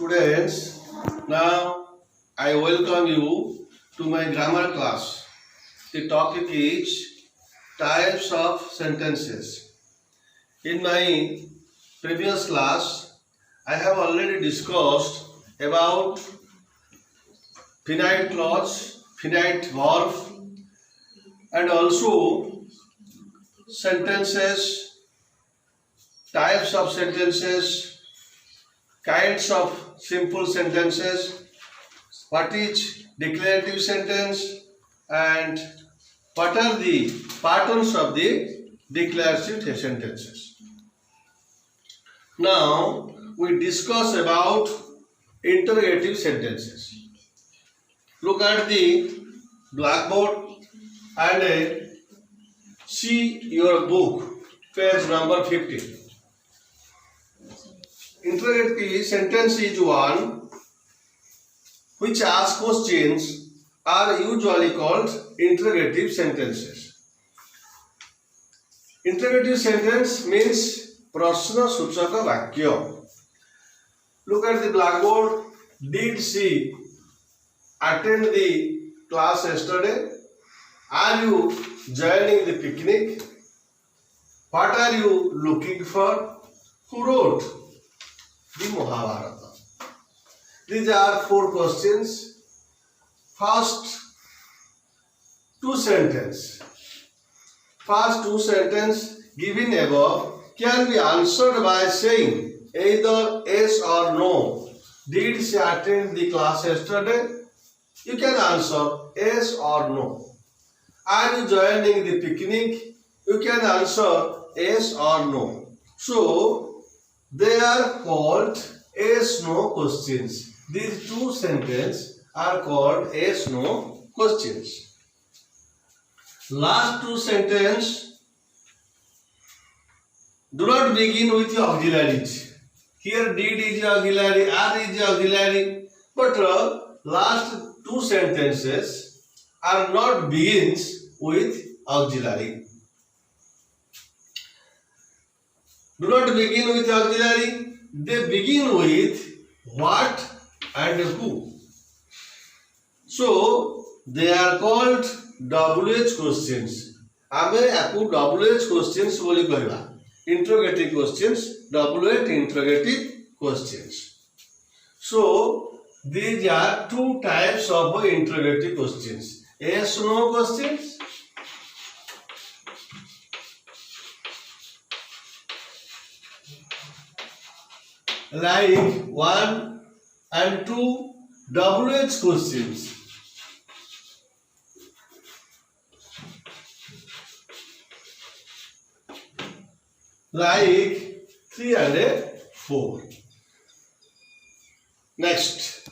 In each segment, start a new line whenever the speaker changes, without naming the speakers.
Students, now I welcome you to my grammar class. The topic is types of sentences. In my previous class, I have already discussed about finite clause, finite verb, and also sentences, types of sentences, kinds of simple sentences, what is declarative sentence, and what are the patterns of the declarative sentences. Now we discuss about interrogative sentences. Look at the blackboard and see your book, page number 50. Interrogative sentence is one which asks questions are usually called interrogative sentences. Interrogative sentence means prashna suchaka vakya. Look at the blackboard. Did she attend the class yesterday? Are you joining the picnic? What are you looking for? Who wrote the Mahabharata? These are four questions. First two sentences given above can be answered by saying either yes or no. Did she attend the class yesterday? You can answer yes or no. Are you joining the picnic? You can answer yes or no. So they are called yes/no questions. These two sentences are called yes/no questions. Last two sentences do not begin with the auxiliaries. Here did is the auxiliary, are is the auxiliary, but last two sentences are not begins with auxiliary. Do not begin with auxiliary. They begin with what and who. So they are called WH questions. आमे याकू WH questions बोली कहबा. Interrogative questions, WH interrogative questions. So these are two types of interrogative questions. Yes/no questions like 1 and 2 WH questions like 3 and 4. Next,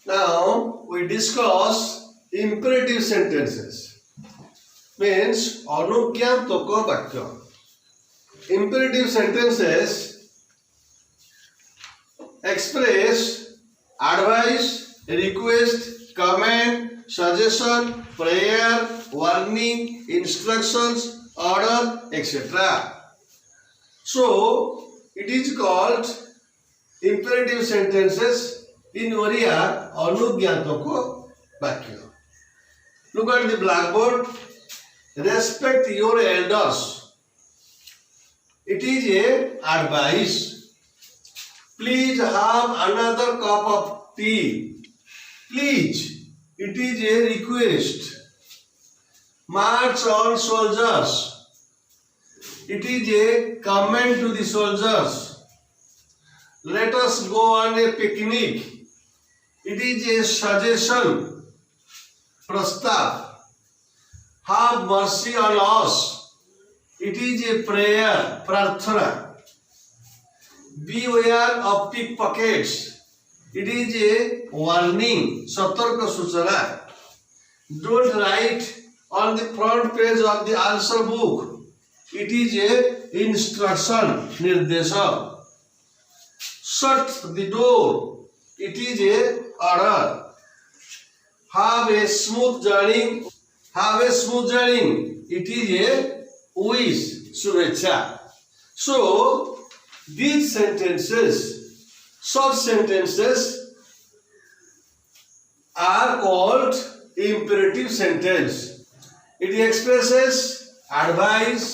now we discuss imperative sentences, means अनुज्ञातक वाक्य. Imperative sentences express advice, request, command, suggestion, prayer, warning, instructions, order, etc. So it is called imperative sentences in Oriya अनुज्ञातक वाक्य. Look at the blackboard. Respect your elders. It is a advice. Please have another cup of tea. Please. It is a request. March on soldiers. It is a command to the soldiers. Let us go on a picnic. It is a suggestion. Prastav. Have mercy on us. It is a prayer, prarthana. Beware of pickpockets. It is a warning, satarka suchana. Don't write on the front page of the answer book. It is a instruction, nirdesha. Shut the door. It is a order. Have a smooth journey. It is a wish, shubhecha. So these sentences Such sentences are called imperative sentence. It expresses advice,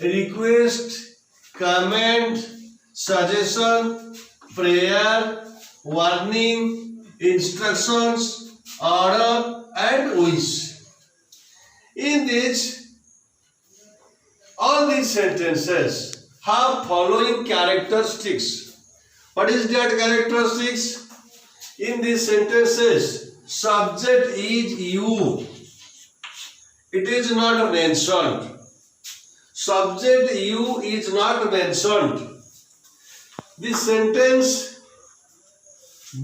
request, command, suggestion, prayer, warning, instructions, order, and wish. In this, all these sentences have following characteristics. What is that characteristics? In these sentences, subject is you. It is not mentioned. Subject you is not mentioned. This sentence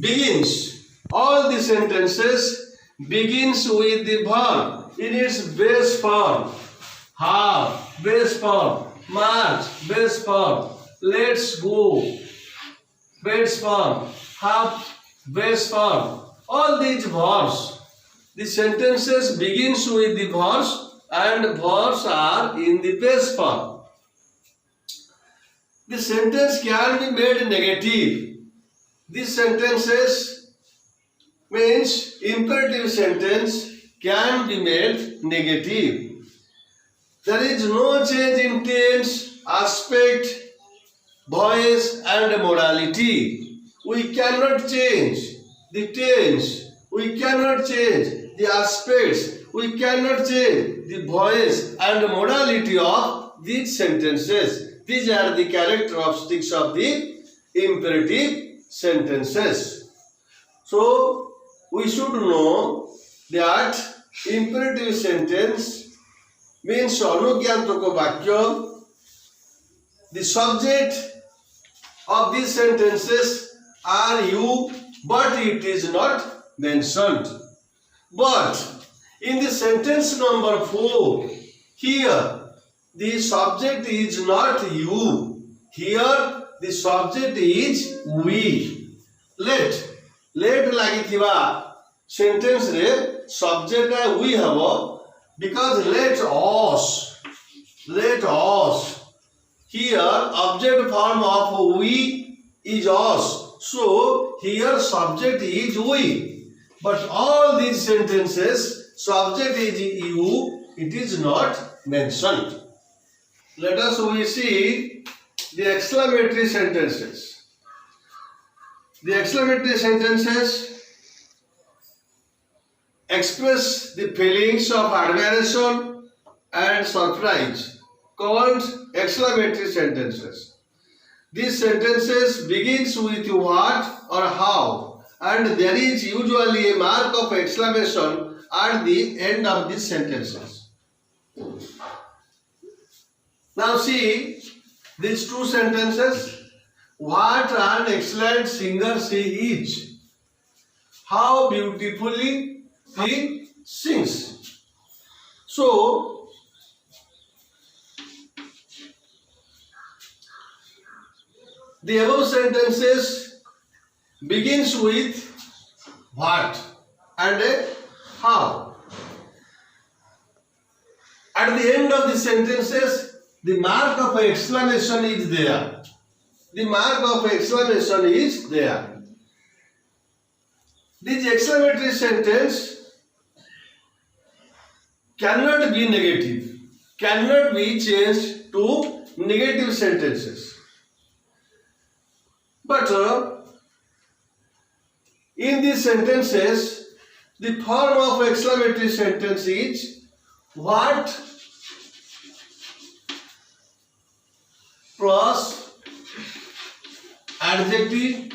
begins, all the sentences begins with the verb in its base form. Have, base form. March, base form. Let's go, base form. Have, base form. All these verbs, the sentences begins with the verbs and verbs are in the base form. The sentence can be made negative. These sentences means imperative sentence can be made negative. There is no change in tense, aspect, voice and modality. We cannot change the tense. We cannot change the aspects. We cannot change the voice and modality of these sentences. These are the characteristics of the imperative sentences. So, we should know that imperative sentence means अनुज्ञान्तको वाक्य. The subject of these sentences are you, but it is not mentioned. But in the sentence number 4, here the subject is not you. Here the subject is we. Let lagiଥିବା sentence re subject we have because let us. Here object form of we is us. So here subject is we. But all these sentences subject is you. It is not mentioned. Let us we see the exclamatory sentences. The exclamatory sentences express the feelings of admiration and surprise, called exclamatory sentences. These sentences begins with what or how, and there is usually a mark of exclamation at the end of these sentences. Now see these two sentences. What an excellent singer she is. How beautifully he sings. So, the above sentences begins with what and how. At the end of the sentences, the mark of exclamation is there. The mark of exclamation is there. This exclamatory sentence cannot be negative, cannot be changed to negative sentences. But in these sentences, the form of exclamatory sentence is what plus adjective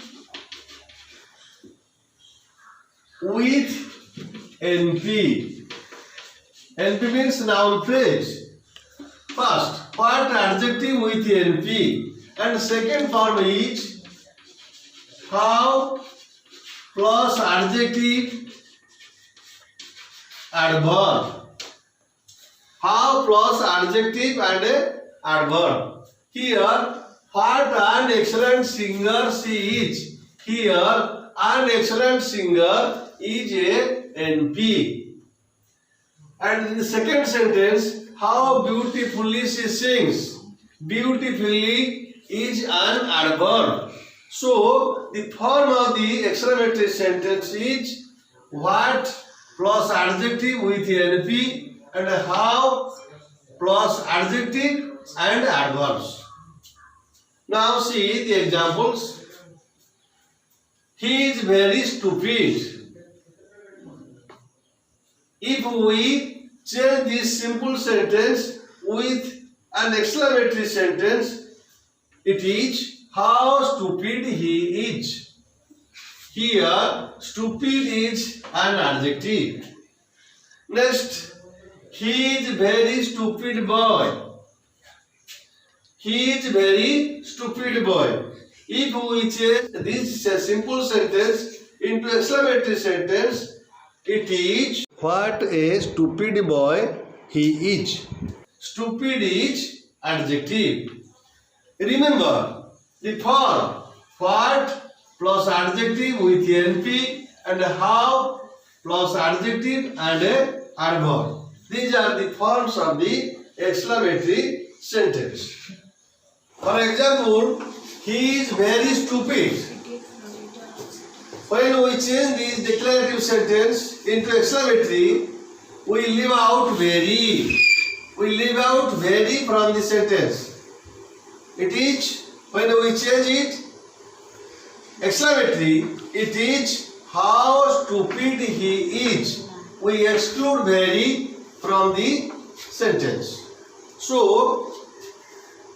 with NP. NP means noun phrase. First, what adjective with NP, and second form is how plus adjective adverb. How plus adjective and adverb. Here, what an excellent singer she is. Here, an excellent singer is a NP. And in the second sentence, how beautifully she sings. Beautifully is an adverb. So the form of the exclamatory sentence is what plus adjective with NP and how plus adjective and adverbs. Now see the examples. He is very stupid. If we change this simple sentence with an exclamatory sentence, it is how stupid he is. Here, stupid is an adjective. Next, he is very stupid boy. He is very stupid boy. If we change this simple sentence into exclamatory sentence, it is what a stupid boy he is. Stupid is adjective. Remember the form what plus adjective with NP and how plus adjective and a adverb. These are the forms of the exclamatory sentence. For example, he is very stupid. When we change this declarative sentence into exclamatory, we leave out very. We leave out very from the sentence. It is, when we change it, exclamatory, it is how stupid he is. We exclude very from the sentence. So,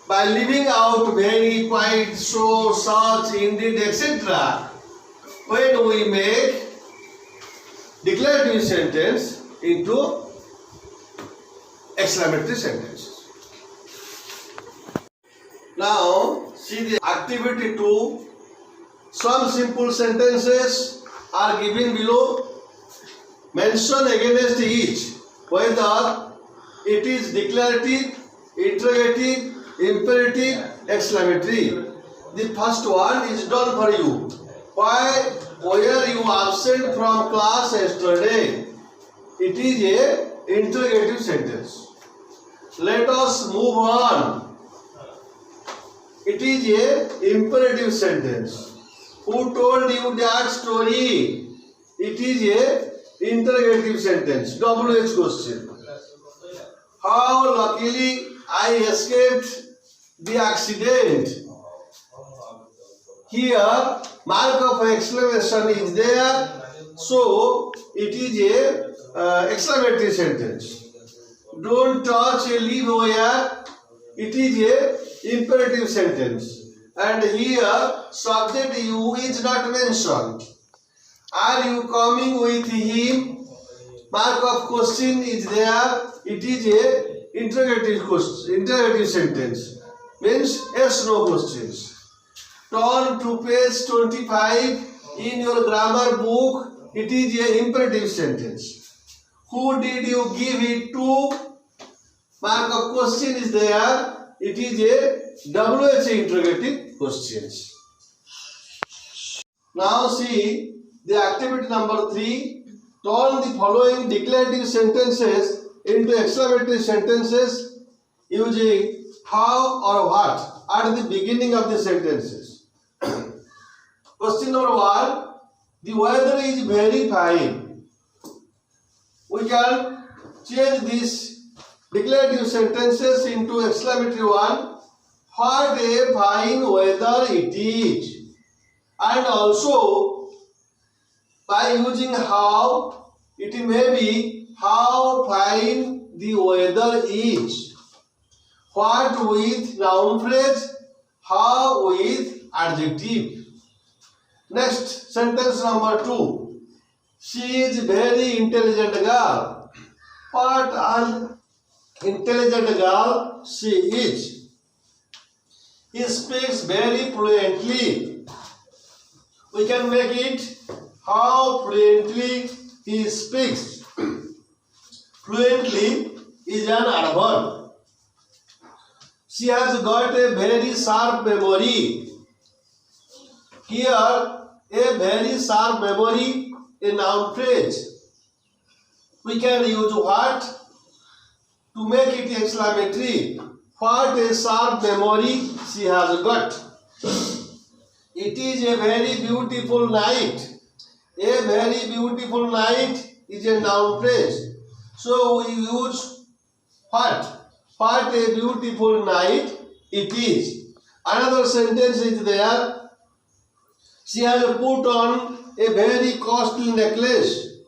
by leaving out very, quite, so, such, indeed, etc., when we make declarative sentence into exclamatory sentences. Now, see the activity 2. Some simple sentences are given below. Mention against each whether it is declarative, interrogative, imperative, exclamatory. The first one is done for you. Why were you absent from class yesterday? It is a interrogative sentence. Let us move on. It is a imperative sentence. Who told you that story? It is a interrogative sentence. WH question. How luckily I escaped the accident. Here, mark of exclamation is there, so it is a exclamatory sentence. Don't touch a leaf where, it is a imperative sentence. And here, subject you is not mentioned. Are you coming with him? Mark of question is there, it is a interrogative sentence. Means yes, no questions. Turn to page 25 in your grammar book. It is an imperative sentence. Who did you give it to? Mark of question is there. It is a WH interrogative questions. Now see the activity number 3. Turn the following declarative sentences into exclamatory sentences using how or what at the beginning of the sentences. Question number 1. The weather is very fine. We can change these declarative sentences into exclamatory one. What a fine weather it is. And also by using how, it may be how fine the weather is. What with noun phrase, how with adjective. Next, sentence number 2. She is very intelligent girl. What an intelligent girl she is. He speaks very fluently. We can make it how fluently he speaks. Fluently is an adverb. She has got a very sharp memory. Here, a very sharp memory, a noun phrase. We can use what to make it exclamatory. What a sharp memory she has got. It It is a very beautiful night. A very beautiful night is a noun phrase. So we use what? What a beautiful night it is. Another sentence is there. She has put on a very costly necklace.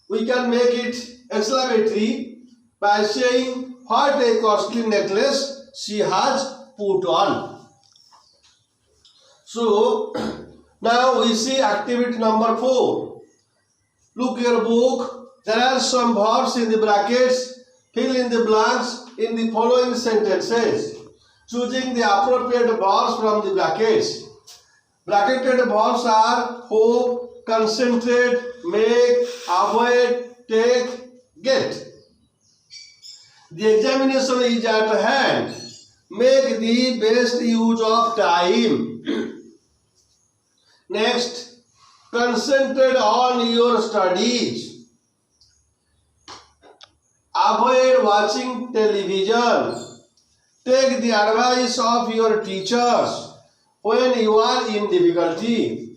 We can make it exclamatory by saying what a costly necklace she has put on. So now we see activity number 4. Look your book. There are some verbs in the brackets. Fill in the blanks in the following sentences, choosing the appropriate verbs from the brackets. Bracketed verbs are hope, concentrate, make, avoid, take, get. The examination is at hand. Make the best use of time. Next, concentrate on your studies. Avoid watching television. Take the advice of your teachers when you are in difficulty.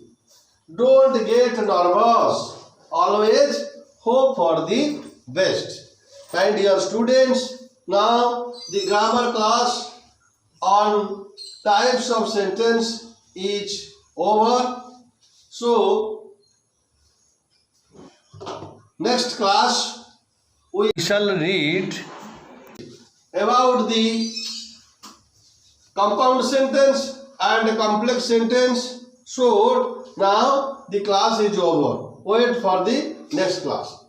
Don't get nervous. Always hope for the best. And dear students, now the grammar class on types of sentence is over. So, next class we shall read about the compound sentence and complex sentence. So now the class is over. Wait for the next class.